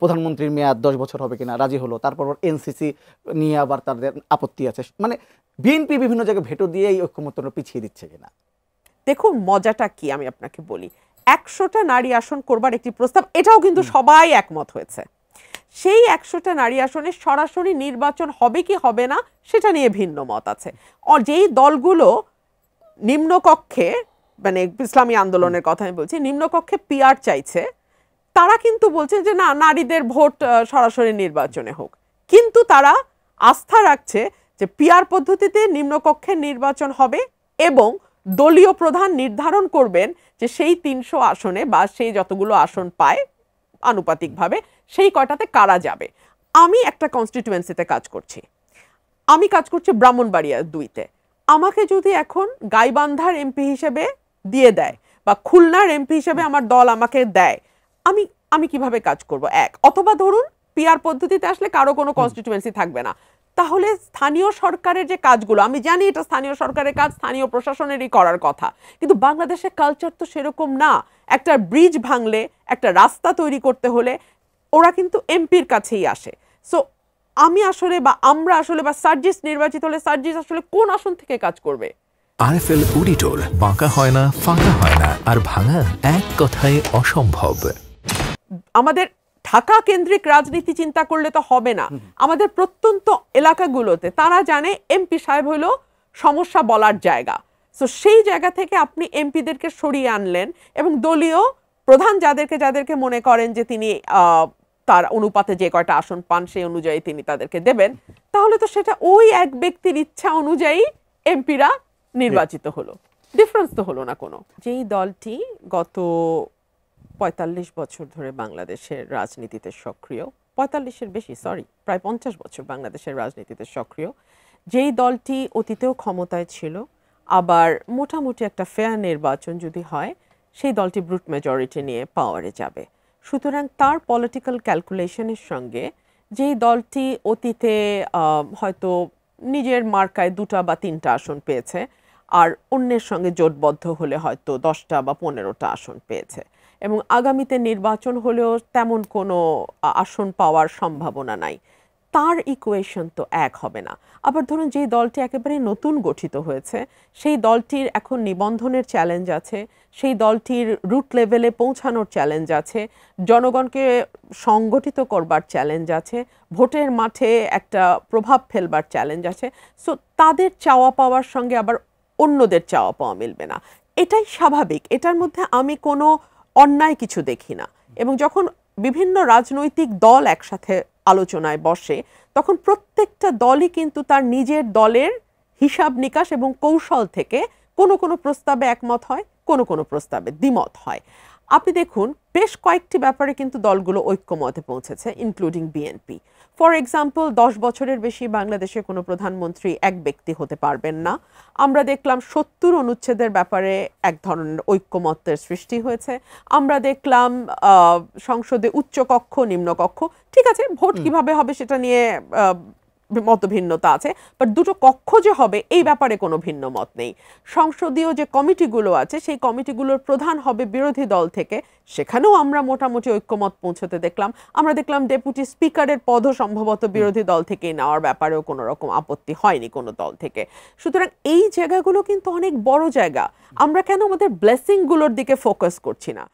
প্রধানমন্ত্রীর মেয়াদ 10 বছর হবে কিনা, রাজি হলো। তারপর এনসিসি নিয়ে আবার তাদের আপত্তি আছে। মানে বিএনপি বিভিন্ন জায়গায় ভেটো দিয়ে এই ঐক্যমত্যটা পিছিয়ে দিচ্ছে কিনা। দেখুন মজাটা কি আমি আপনাকে বলি, 100টা নারী আসন করবার একটি প্রস্তাব, এটাও কিন্তু সবাই একমত হয়েছে। সেই 100টা নারী আসনে সরাসরি নির্বাচন হবে কি হবে না সেটা নিয়ে ভিন্ন মত আছে। যেই দলগুলো নিম্নকক্ষে, মানে ইসলামী আন্দোলনের কথা আমি বলছি, নিম্নকক্ষে পিআর চাইছে, তারা কিন্তু বলছেন যে না, নারীদের ভোট সরাসরি নির্বাচনে হোক। কিন্তু তারা আস্থা রাখছে যে পিআর পদ্ধতিতে নিম্নকক্ষের নির্বাচন হবে এবং দলীয় প্রধান নির্ধারণ করবেন যে সেই 300 আসনে বা সেই যতগুলো আসন পায় আনুপাতিকভাবে সেই কয়টাতে কারা যাবে। আমি একটা কনস্টিটিউয়েন্সিতে কাজ করছি, আমি কাজ করছি ব্রাহ্মণবাড়িয়া 2-তে। আমাকে যদি এখন গাইবান্ধার এমপি হিসেবে দিয়ে দেয় বা খুলনার এমপি হিসেবে আমার দল আমাকে দেয়, আমি আমি কিভাবে কাজ করব? এক, অথবা ধরুন পিআর পদ্ধতিতে আসলে কারো কোনো কনস্টিটিউয়েন্সি থাকবে না, তাহলে স্থানীয় সরকারের যে কাজগুলো, আমি জানি এটা স্থানীয় সরকারের কাজ, স্থানীয় প্রশাসনেরই করার কথা, কিন্তু বাংলাদেশের কালচার তো সেরকম না। একটা ব্রিজ ভাঙলে, একটা রাস্তা তৈরি করতে হলে ওরা কিন্তু এমপির কাছেই আসে। সো আমি আসলে বা আমরা আসলে বা সার্জিস নির্বাচিত হলে সার্জিস আসলে কোন আসন থেকে কাজ করবে? আরএফএল অডিটর, বাঁকা হয় না, ফাঁকা হয় না, আর ভাঙা এক কথায় অসম্ভব। আমাদের ঢাকা কেন্দ্রিক রাজনীতি চিন্তা করলে তো হবে না। আমাদের প্রত্যন্ত এলাকাগুলোতে তারা জানে এমপি সাহেব হলো সমস্যা বলার জায়গা। সো সেই জায়গা থেকে আপনি এমপিদেরকে সরিয়ে আনলেন এবং দলীয় প্রধান যাদেরকে মনে করেন যে তিনি তার অনুপাতে যে কয়টা আসন পান সেই অনুযায়ী তিনি তাদেরকে দেবেন, তাহলে তো সেটা ওই এক ব্যক্তির ইচ্ছা অনুযায়ী এমপিরা নির্বাচিত হলো, ডিফারেন্স তো হলো না কোনো। যেই দলটি গত 45 বছর ধরে বাংলাদেশের রাজনীতিতে সক্রিয়, 45-এর বেশি, সরি, প্রায় 50 বছর বাংলাদেশের রাজনীতিতে সক্রিয়, যেই দলটি অতীতেও ক্ষমতায় ছিল, আবার মোটামুটি একটা ফেয়ার নির্বাচন যদি হয় সেই দলটি ব্রুট মেজরিটি নিয়ে পাওয়ারে যাবে। সুতরাং তার পলিটিক্যাল ক্যালকুলেশনের সঙ্গে যেই দলটি অতীতে হয়তো নিজের মার্কায় 2টা বা 3টা আসন পেয়েছে আর অন্যের সঙ্গে জোটবদ্ধ হলে হয়তো 10টা বা 15টা আসন পেয়েছে এবং আগামীতে নির্বাচন হলেও তেমন কোনো আসন পাওয়ার সম্ভাবনা নাই, তার ইকুয়েশন তো এক হবে না। আবার ধরুন যে দলটি একেবারে নতুন গঠিত হয়েছে সেই দলটির এখন নিবন্ধনের চ্যালেঞ্জ আছে, সেই দলটির রুট লেভেলে পৌঁছানোর চ্যালেঞ্জ আছে, জনগণকে সংগঠিত করবার চ্যালেঞ্জ আছে, ভোটের মাঠে একটা প্রভাব ফেলবার চ্যালেঞ্জ আছে। সো তাদের চাওয়া পাওয়ার সঙ্গে আবার অন্যদের চাওয়া পাওয়া মিলবে না, এটাই স্বাভাবিক। এটার মধ্যে আমি কোনো অন্যায় কিছু দেখি না। এবং যখন বিভিন্ন রাজনৈতিক দল একসাথে আলোচনায় বসে তখন প্রত্যেকটা দলই কিন্তু তার নিজের দলের হিসাব নিকাশ এবং কৌশল থেকে কোনো কোনো প্রস্তাবে একমত হয়, কোনো কোনো প্রস্তাবে দ্বিমত হয়। আপনি দেখুন বেশ কয়েকটি ব্যাপারে কিন্তু দলগুলো ঐক্যমতে পৌঁছেছে, ইনক্লুডিং বিএনপি। ফর এক্সাম্পল 10 বছরের বেশি বাংলাদেশে কোনো প্রধানমন্ত্রী এক ব্যক্তি হতে পারবেন না। আমরা দেখলাম 70 অনুচ্ছেদের ব্যাপারে এক ধরনের ঐক্যমত্যের সৃষ্টি হয়েছে। আমরা দেখলাম সংসদে উচ্চকক্ষ নিম্নকক্ষ, ঠিক আছে, ভোট কিভাবে হবে সেটা নিয়ে মতভিন্নতা আছে, বাট দুটো কক্ষ যে হবে এই ব্যাপারে কোনো ভিন্ন মত নেই। সংসদীয় যে কমিটিগুলো আছে সেই কমিটিগুলোর প্রধান হবে বিরোধী দল থেকে, সেখানেও আমরা মোটামুটি ঐক্যমত পৌঁছতে দেখলাম। আমরা দেখলাম ডেপুটি স্পিকারের পদও সম্ভবত বিরোধী দল থেকেই নেওয়ার ব্যাপারেও কোনো রকম আপত্তি হয়নি কোনো দল থেকে। সুতরাং এই জায়গাগুলো কিন্তু অনেক বড় জায়গা, আমরা কেন আমাদের ব্লেসিংগুলোর দিকে ফোকাস করছি না?